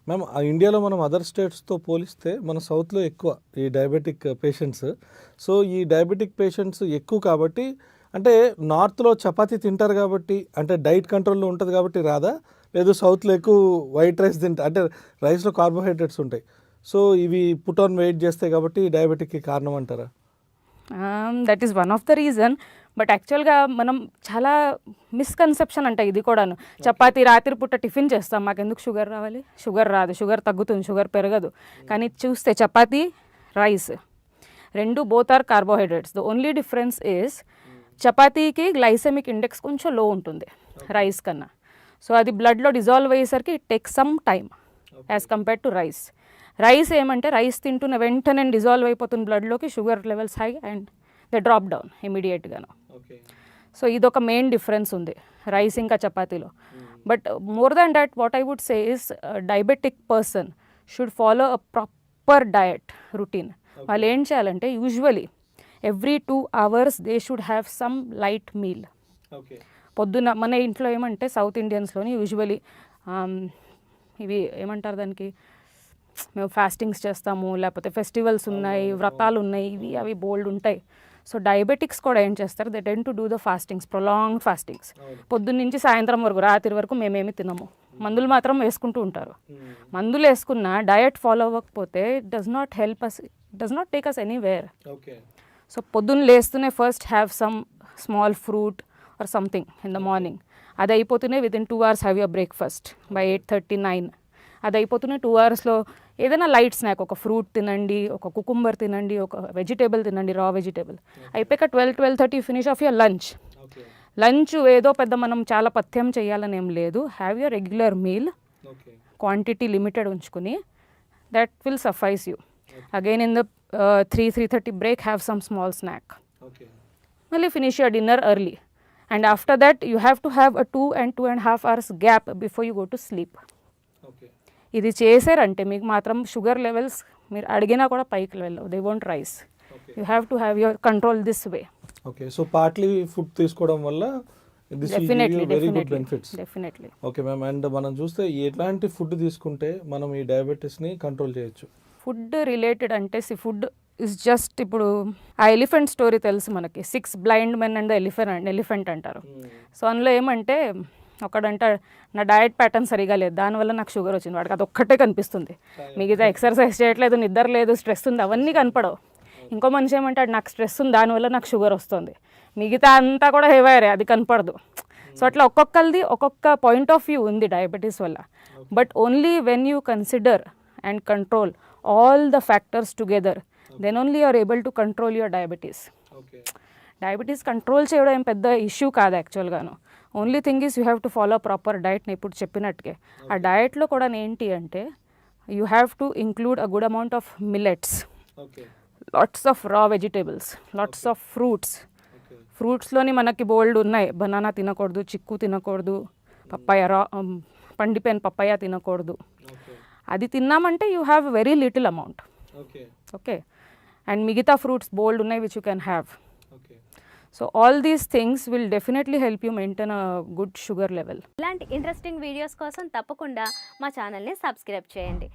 Ma'am ఇండియాలో మనం other స్టేట్స్తో పోలిస్తే మన సౌత్లో ఎక్కువ ఈ డయాబెటిక్ పేషెంట్స్. సో ఈ డయాబెటిక్ పేషెంట్స్ ఎక్కువ కాబట్టి అంటే నార్త్లో చపాతీ తింటారు కాబట్టి అంటే డైట్ కంట్రోల్లో ఉంటుంది కాబట్టి రాదా, లేదు సౌత్లో ఎక్కువ వైట్ రైస్ తింటారు అంటే రైస్లో కార్బోహైడ్రేట్స్ ఉంటాయి, సో ఇవి పుట్ ఆన్ వెయిట్ చేస్తాయి కాబట్టి డయాబెటిక్కి కారణం అంటారా? That is one of the reason. But యాక్చువల్గా మనం చాలా మిస్కన్సెప్షన్ అంటే ఇది కూడాను. చపాతీ రాత్రి పూట టిఫిన్ చేస్తాం, మాకు ఎందుకు షుగర్ రావాలి? షుగర్ రాదు, షుగర్ తగ్గుతుంది, షుగర్ పెరగదు. కానీ చూస్తే చపాతీ, రైస్ రెండు both are carbohydrates. The only difference is చపాతీకి గ్లైసెమిక్ ఇండెక్స్ కొంచెం లో ఉంటుంది రైస్ కన్నా. సో అది బ్లడ్లో డిజాల్వ్ అయ్యేసరికి it takes some time as compare to rice. Rice ఏమంటే రైస్ తింటున్న వెంటనే డిజాల్వ్ అయిపోతుంది బ్లడ్లోకి, sugar levels high and they drop down ఇమీడియట్గాను. సో ఇదొక మెయిన్ డిఫరెన్స్ ఉంది రైస్ ఇంకా చపాతీలో. But more than that what I would say is diabetic person should follow a proper diet routine. వాళ్ళు ఏం చేయాలంటే usually every 2 hours they should have some light meal. పొద్దున్న మన ఇంట్లో ఏమంటే సౌత్ ఇండియన్స్లోని యూజువలీ ఇవి ఏమంటారు దానికి, మేము ఫాస్టింగ్స్ చేస్తాము, లేకపోతే ఫెస్టివల్స్ ఉన్నాయి, వ్రతాలు ఉన్నాయి, ఇవి అవి బోల్డ్ ఉంటాయి. సో డయాబెటిక్స్ కూడా ఏం చేస్తారు, they ten to do the fastings, prolong fastings. పొద్దున్న నుంచి సాయంత్రం వరకు, రాత్రి వరకు మేమేమి తినము, మందులు మాత్రం వేసుకుంటూ ఉంటారు. మందులు వేసుకున్న డయట్ ఫాలో అవ్వకపోతే it does not help us, it does not take us anywhere. So పొద్దున్న లేస్తూనే first have some small fruit or something in the morning. అది అయిపోతూనే within 2 hours have your breakfast by 8:30, 9. అది అయిపోతూనే 2 hours ఏదైనా light snack, ఒక fruit తినండి, ఒక కుకుంబర్ తినండి, ఒక వెజిటేబుల్ తినండి, రా వెజిటేబుల్. అయిపోయాక 12-12:30 finish off your lunch. Lunch ఏదో పెద్ద మనం చాలా పథ్యం చేయాలని ఏం లేదు, have your regular meal, quantity limited ఉంచుకుని, that will suffice you. Again in the 3-3:30 break have some small snack. మళ్ళీ finish your dinner early. And after that you have to have a 2 and 2.5 hours gap before you go to sleep. ఇది చేశారంటే మీకు మాత్రం sugar levels మీరు అడిగినా కూడా పైకి వెళ్ళవు, they won't rice. You have to have your control this way. Okay, so partly food తీసుకోవడం వల్ల this will give you very good benefits. Definitely. Okay ma'am, and మనం చూస్తే ఎలాంటి ఫుడ్ తీసుకుంటే మనం ఈ డయాబెటీస్ని కంట్రోల్ చేయొచ్చు? ఫుడ్ రిలేటెడ్ అంటే ఫుడ్ ఇస్ జస్ట్, ఇప్పుడు ఆ ఎలిఫెంట్ స్టోరీ తెలుసు మనకి, 6 blind men అండ్ ఎలిఫెంట్ అంటారు. సో అందులో ఏమంటే ఒకడంట నా డయట్ ప్యాటర్న్ సరిగా లేదు, దానివల్ల నాకు షుగర్ వచ్చింది. వాడికి అది ఒక్కటే కనిపిస్తుంది, మిగతా ఎక్సర్సైజ్ చేయట్లేదు, నిద్ర లేదు, స్ట్రెస్ ఉంది, అవన్నీ కనపడవు. ఇంకో మనిషి ఏమంటాడు నాకు స్ట్రెస్ ఉంది, దానివల్ల నాకు షుగర్ వస్తుంది, మిగతా అంతా కూడా హెవైరే, అది కనపడదు. సో అట్లా ఒక్కొక్కరిది ఒక్కొక్క పాయింట్ ఆఫ్ వ్యూ ఉంది డయాబెటీస్ వల్ల. But only when you consider and control all the factors together, then only you are able to control your diabetes. Diabetes control చేయడం ఏం పెద్ద ఇష్యూ కాదు యాక్చువల్గాను. Only thing is you have to follow proper diet. నేను ఇప్పుడు చెప్పినట్టుగా ఆ డయట్లో కూడా ఏంటి అంటే you have to include a good amount of millets, lots of raw vegetables, lots of fruits. ఫ్రూట్స్లోని మనకి బోల్డ్ ఉన్నాయి, బనానా తినకూడదు, చిక్కు తినకూడదు, పప్పాయ రా పండిపోయిన పప్పాయ తినకూడదు. అది తిన్నామంటే you have very little amount. Okay, and మిగతా ఫ్రూట్స్ బోల్డ్ ఉన్నాయి which you can have. So all these things will definitely help you maintain a good sugar level. ఇలాంటి ఇంట్రెస్టింగ్ వీడియోస్ కోసం తప్పకుండా మా ఛానల్ని సబ్స్క్రైబ్ చేయండి.